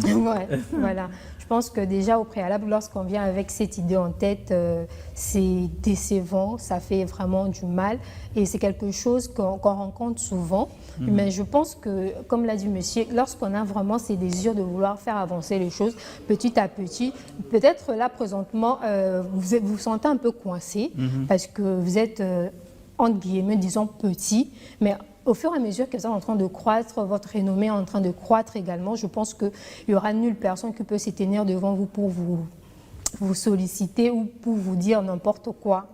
Voilà. Je pense que déjà, au préalable, lorsqu'on vient avec cette idée en tête, c'est décevant, ça fait vraiment du mal. Et c'est quelque chose qu'on rencontre souvent. Mais je pense que, comme l'a dit monsieur, lorsqu'on a vraiment ces désirs de vouloir faire avancer les choses petit à petit, peut-être là, présentement, vous vous sentez un peu coincé parce que vous êtes, entre guillemets, disons, petit, mais au fur et à mesure que vous êtes en train de croître, votre renommée est en train de croître également, je pense qu'il n'y aura nulle personne qui peut se tenir devant vous pour vous solliciter ou pour vous dire n'importe quoi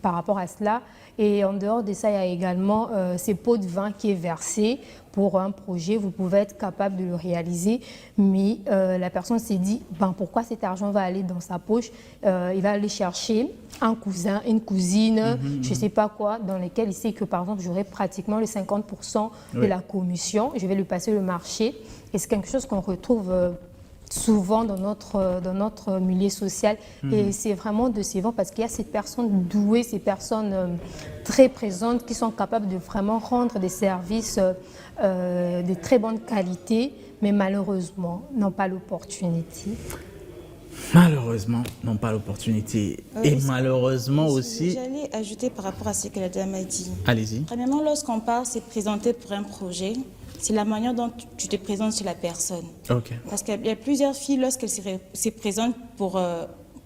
par rapport à cela. Et en dehors de ça, il y a également ces pots de vin qui est versé pour un projet. Vous pouvez être capable de le réaliser, mais la personne s'est dit, pourquoi cet argent va aller dans sa poche? Il va aller chercher un cousin, une cousine, je ne sais pas quoi, dans lesquels il sait que, par exemple, j'aurai pratiquement le 50% de la commission. Je vais lui passer le marché. Et c'est quelque chose qu'on retrouve souvent dans notre milieu social. Et c'est vraiment décevant parce qu'il y a ces personnes douées, ces personnes très présentes qui sont capables de vraiment rendre des services de très bonne qualité, mais malheureusement n'ont pas l'opportunité. Malheureusement, n'ont pas l'opportunité. Et malheureusement aussi... J'allais ajouter par rapport à ce que la dame a dit. Allez-y. Premièrement, lorsqu'on parle, c'est présenter pour un projet. C'est la manière dont tu te présentes sur la personne. Parce qu'il y a plusieurs filles, lorsqu'elles se présentent pour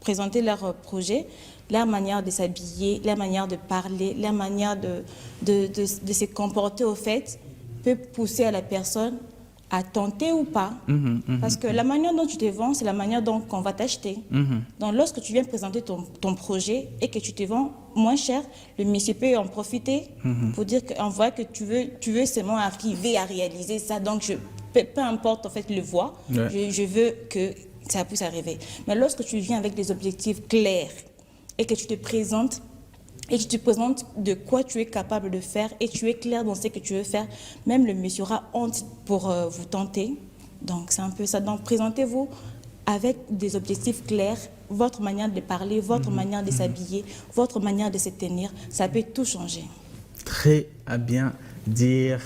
présenter leur projet, la manière de s'habiller, la manière de parler, la manière de se comporter, au fait, peut pousser à la personne à tenter ou pas. Parce que la manière dont tu te vends, c'est la manière dont on va t'acheter. Donc, lorsque tu viens présenter ton projet et que tu te vends moins cher, le monsieur peut en profiter pour dire qu'on voit que tu veux seulement arriver à réaliser ça. Donc, peu importe en fait le voie, je veux que ça puisse arriver. Mais lorsque tu viens avec des objectifs clairs et que tu te présentes de quoi tu es capable de faire et tu es clair dans ce que tu veux faire, même le monsieur aura honte pour vous tenter. Donc, c'est un peu ça. Donc, présentez-vous avec des objectifs clairs, votre manière de parler, votre manière de s'habiller, votre manière de se tenir, ça peut tout changer. Très bien dire.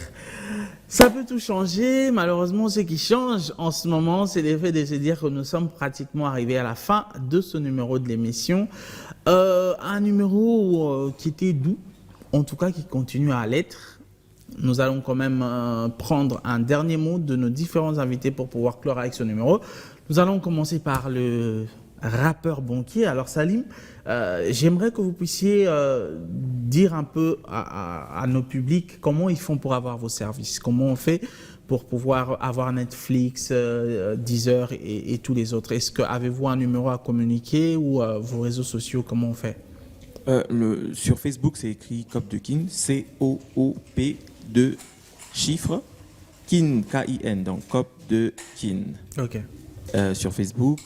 Ça peut tout changer. Malheureusement, ce qui change en ce moment, c'est le fait de se dire que nous sommes pratiquement arrivés à la fin de ce numéro de l'émission. Un numéro qui était doux, en tout cas qui continue à l'être. Nous allons quand même prendre un dernier mot de nos différents invités pour pouvoir clore avec ce numéro. Nous allons commencer par le rappeur banquier. Alors Salim, j'aimerais que vous puissiez dire un peu à nos publics comment ils font pour avoir vos services, comment on fait pour pouvoir avoir Netflix, Deezer et tous les autres. Est-ce que avez-vous un numéro à communiquer ou vos réseaux sociaux, comment on fait? Sur Facebook, c'est écrit Cop de Kin, C-O-O-P de chiffres, Kin, K-I-N, donc Cop de Kin. Ok. Sur Facebook,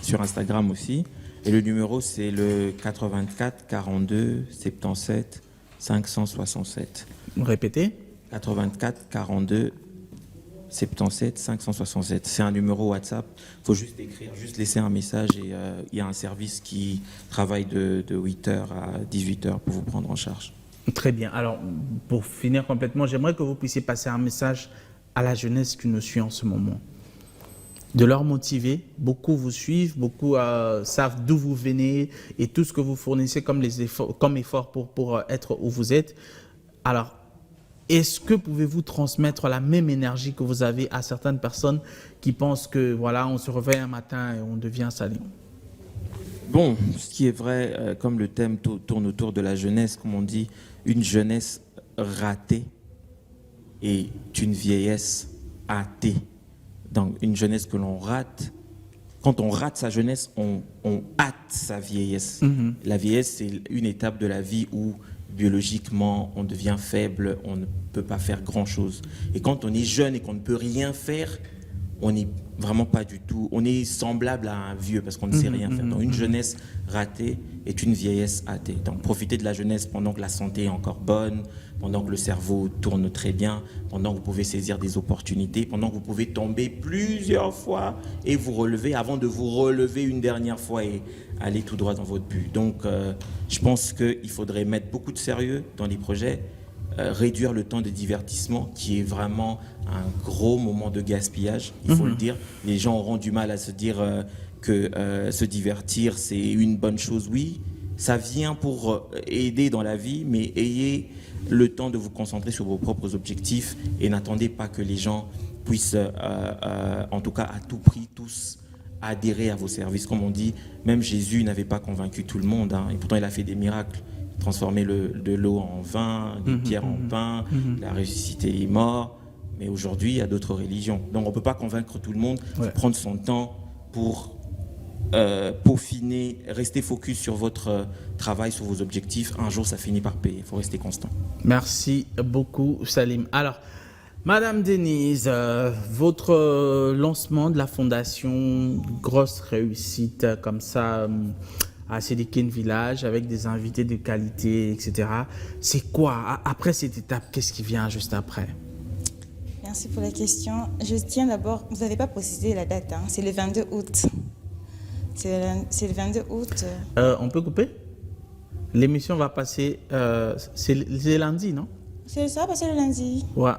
sur Instagram aussi. Et le numéro, c'est le 84 42 77 567. Répétez. 84 42 77 567. C'est un numéro WhatsApp. Il faut juste écrire, juste laisser un message et il y a un service qui travaille de 8h à 18h pour vous prendre en charge. Très bien. Alors, pour finir complètement, j'aimerais que vous puissiez passer un message à la jeunesse qui nous suit en ce moment. De leur motiver. Beaucoup vous suivent, beaucoup savent d'où vous venez et tout ce que vous fournissez comme effort pour être où vous êtes. Alors, est-ce que pouvez-vous transmettre la même énergie que vous avez à certaines personnes qui pensent que voilà, on se réveille un matin et on devient Salim? Bon, ce qui est vrai, comme le thème tourne autour de la jeunesse, comme on dit, une jeunesse ratée est une vieillesse hâtée. Donc, une jeunesse que l'on rate, quand on rate sa jeunesse, on hâte sa vieillesse. La vieillesse, c'est une étape de la vie où, biologiquement, on devient faible, on ne peut pas faire grand-chose. Et quand on est jeune et qu'on ne peut rien faire, on n'est vraiment pas du tout... On est semblable à un vieux parce qu'on ne sait rien faire. Donc, une jeunesse ratée est une vieillesse hâtée. Donc, profitez de la jeunesse pendant que la santé est encore bonne, pendant que le cerveau tourne très bien, pendant que vous pouvez saisir des opportunités, pendant que vous pouvez tomber plusieurs fois et vous relever avant de vous relever une dernière fois et aller tout droit dans votre but. Donc, je pense qu'il faudrait mettre beaucoup de sérieux dans les projets, réduire le temps de divertissement qui est vraiment un gros moment de gaspillage, il faut le dire. Les gens auront du mal à se dire que se divertir, c'est une bonne chose. Oui, ça vient pour aider dans la vie, mais ayez le temps de vous concentrer sur vos propres objectifs et n'attendez pas que les gens puissent, en tout cas à tout prix, tous adhérer à vos services. Comme on dit, même Jésus n'avait pas convaincu tout le monde, hein, et pourtant il a fait des miracles. Transformer de l'eau en vin, des pierres en pain, il a ressuscité les morts. Mais aujourd'hui, il y a d'autres religions. Donc on ne peut pas convaincre tout le monde. Il faut prendre son temps pour peaufiner, rester focus sur votre travail, sur vos objectifs. Un jour, ça finit par payer. Il faut rester constant. Merci beaucoup, Salim. Alors, Madame Denise, votre lancement de la fondation, grosse réussite comme ça, à Sédiken Village, avec des invités de qualité, etc. C'est quoi? Après cette étape, qu'est-ce qui vient juste après? Merci pour la question. Je tiens d'abord, vous n'avez pas précisé la date, hein, c'est le 22 août. C'est le 22 août. On peut couper? L'émission va passer, c'est lundi, non? Ça va passer le lundi. Ouais.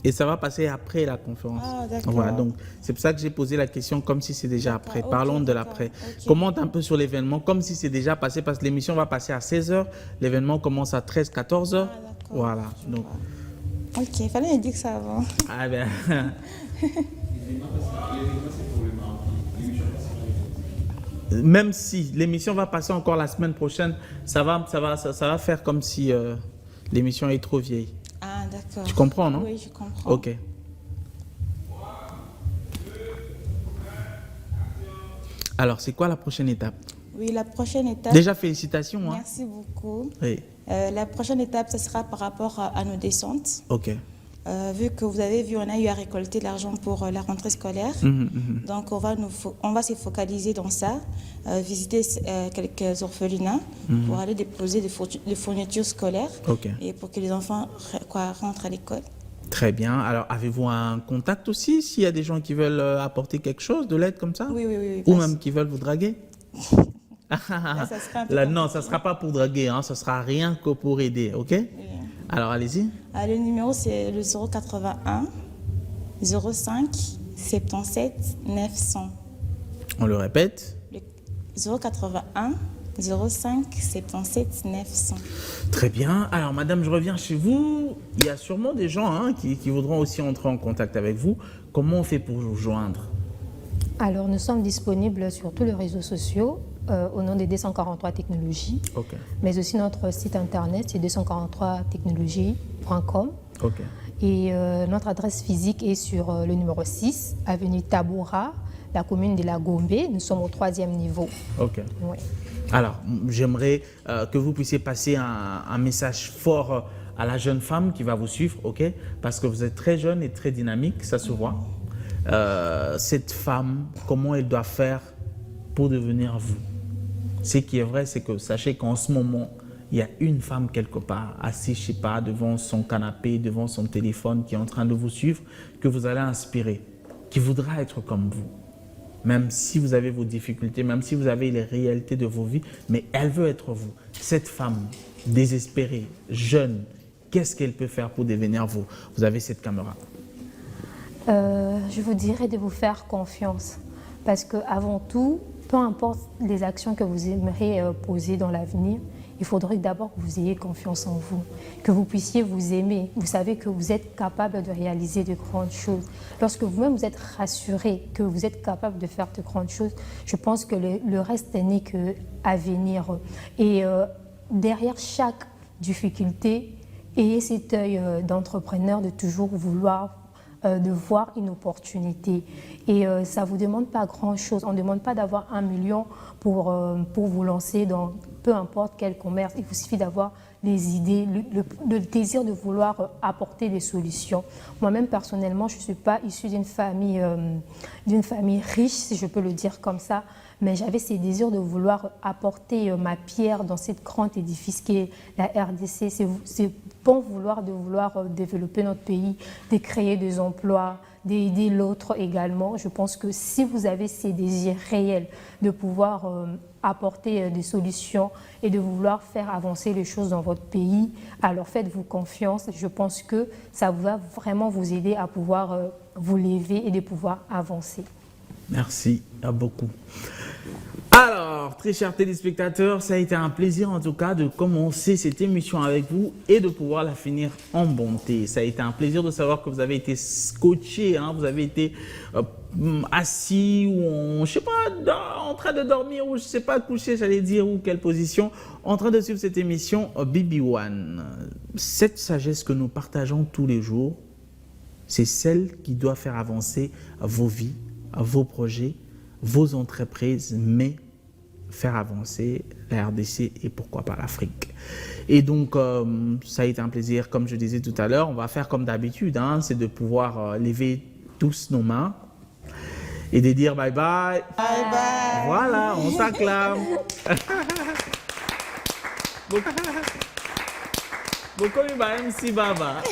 Et ça va passer après la conférence. Ah, d'accord. Voilà, donc c'est pour ça que j'ai posé la question comme si c'est déjà après. Okay, parlons de l'après. Okay. Commente un peu sur l'événement comme si c'est déjà passé parce que l'émission va passer à 16h. L'événement commence à 13, 14h. Voilà. Donc. Ok, il fallait me dire ça avant. Ah ben. Même si l'émission va passer encore la semaine prochaine, ça va faire comme si l'émission est trop vieille. Ah, d'accord. Tu comprends, non? Oui, je comprends. Ok. Alors, c'est quoi la prochaine étape? Oui, la prochaine étape... Déjà, félicitations. Hein. Merci beaucoup. Oui. La prochaine étape, ce sera par rapport à nos descentes. OK. Vu que vous avez vu, on a eu à récolter l'argent pour la rentrée scolaire. Donc, on va se focaliser dans ça, visiter quelques orphelinats pour aller déposer des fournitures scolaires et pour que les enfants rentrent à l'école. Très bien. Alors, avez-vous un contact aussi s'il y a des gens qui veulent apporter quelque chose, de l'aide comme ça? Oui. Ou même qui veulent vous draguer? Là, ça sera un peu non, ça ne sera pas pour draguer, hein, ça sera rien que pour aider, OK? Oui. Alors, allez-y. Le numéro, c'est le 081 05 77 900. On le répète. Le 081 05 77 900. Très bien. Alors, madame, je reviens chez vous. Il y a sûrement des gens qui voudront aussi entrer en contact avec vous. Comment on fait pour vous joindre? Alors, nous sommes disponibles sur tous les réseaux sociaux au nom des 243 technologies, mais aussi notre site internet, c'est 243technologies.com. Et notre adresse physique est sur le numéro 6, avenue Taboura, la commune de La Gombe. Nous sommes au 3e niveau. Oui. Alors, j'aimerais que vous puissiez passer un message fort à la jeune femme qui va vous suivre, parce que vous êtes très jeune et très dynamique, ça se voit. Cette femme, comment elle doit faire pour devenir vous? Ce qui est vrai, c'est que sachez qu'en ce moment, il y a une femme quelque part, assise, je sais pas, devant son canapé, devant son téléphone, qui est en train de vous suivre, que vous allez inspirer, qui voudra être comme vous. Même si vous avez vos difficultés, même si vous avez les réalités de vos vies, mais elle veut être vous. Cette femme désespérée, jeune, qu'est-ce qu'elle peut faire pour devenir vous? Vous avez cette caméra. Je vous dirais de vous faire confiance, parce qu'avant tout, peu importe les actions que vous aimeriez poser dans l'avenir, il faudrait d'abord que vous ayez confiance en vous, que vous puissiez vous aimer. Vous savez que vous êtes capable de réaliser de grandes choses. Lorsque vous-même vous êtes rassuré que vous êtes capable de faire de grandes choses, je pense que le reste n'est qu'à venir. Et derrière chaque difficulté, ayez cet œil d'entrepreneur de toujours vouloir de voir une opportunité. Et ça ne vous demande pas grand-chose. On ne demande pas d'avoir 1 million pour vous lancer dans peu importe quel commerce. Il vous suffit d'avoir les idées, le désir de vouloir apporter des solutions. Moi-même, personnellement, je ne suis pas issue d'une famille riche, si je peux le dire comme ça, mais j'avais ces désirs de vouloir apporter ma pierre dans cette grande édifice qui est la RDC. C'est bon de vouloir développer notre pays, de créer des emplois, d'aider l'autre également. Je pense que si vous avez ces désirs réels de pouvoir apporter des solutions et de vouloir faire avancer les choses dans votre pays, alors faites-vous confiance. Je pense que ça va vraiment vous aider à pouvoir vous lever et de pouvoir avancer. Merci beaucoup. Alors, très chers téléspectateurs, ça a été un plaisir en tout cas de commencer cette émission avec vous et de pouvoir la finir en bonté. Ça a été un plaisir de savoir que vous avez été scotché, vous avez été assis ou je sais pas, en train de dormir ou je sais pas, couché, j'allais dire, ou quelle position, en train de suivre cette émission BB1. Cette sagesse que nous partageons tous les jours, c'est celle qui doit faire avancer vos vies, vos projets, vos entreprises, mais faire avancer la RDC et pourquoi pas l'Afrique. Et donc, ça a été un plaisir, comme je disais tout à l'heure, on va faire comme d'habitude, c'est de pouvoir lever tous nos mains et de dire bye bye. Bye bye. Voilà, on s'acclame. Beaucoup de MC Baba.